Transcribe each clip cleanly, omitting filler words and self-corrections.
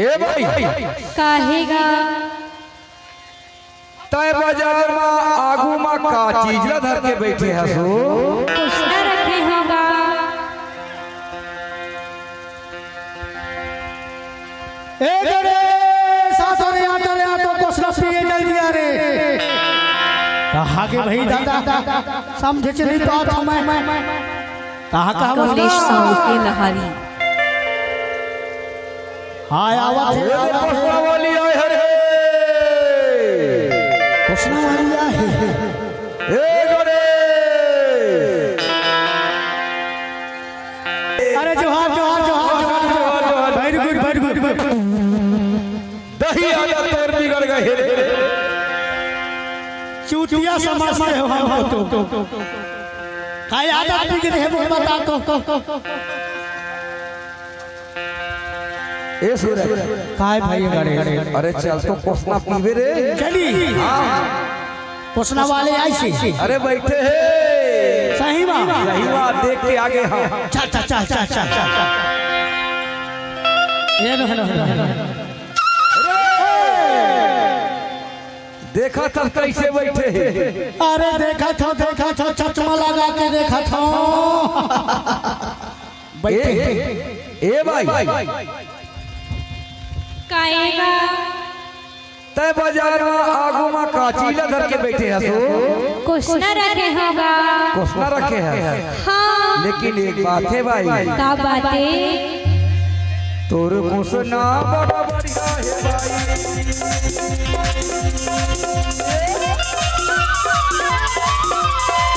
ए भाई काहेगा तय बाजार में आगू में का चीज ला धर के बैठे हसो कुछ न रखे होगा। ए गरे साथों रे आता तो कुछ न पिए जल्दी आ रे कहा के भाई दादा समझे चली बात हमें कहा कमलेश साहू के नहारी हाय आवा कृष्णा वाली आए हरे कृष्णा वाली आए ए गरे अरे जोहार वेरी गुड दही आजा तोर बिगड़ गए चूतिया समाज से हो हम तो काय आदत बिगड़े है वो बता तो ए सूरज काय भाई गड़े अरे चल तो कोसना पीवे रे चली हां कोसना वाले आई सी अरे बैठे है सही बात देख के आगे हां चल ये नो देखा था कैसे बैठे हैं अरे देखा था चश्मा लगा के देखा था बैठे ए भाई काहेगा तय बाजार में आगू में काचीला धर के बैठे हसो कुछ न रखे होगा। कोसना रखे हैं हाँ लेकिन एक बात है भाई का बातें तोर कोसना बड़ा बढ़िया है भाई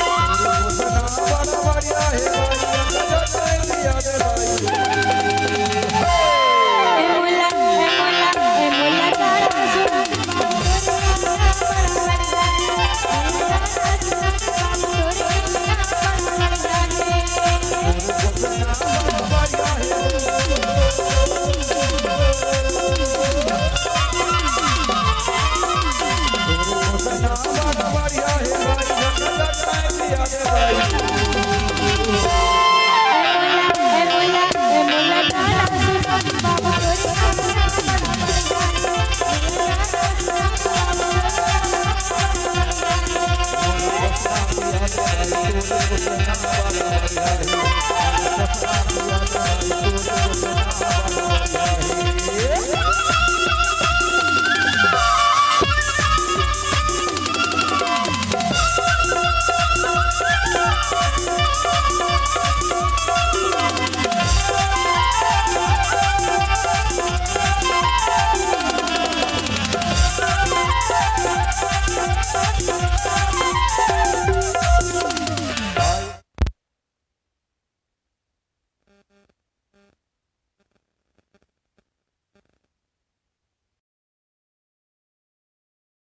कोसना बड़ा बढ़िया है भाई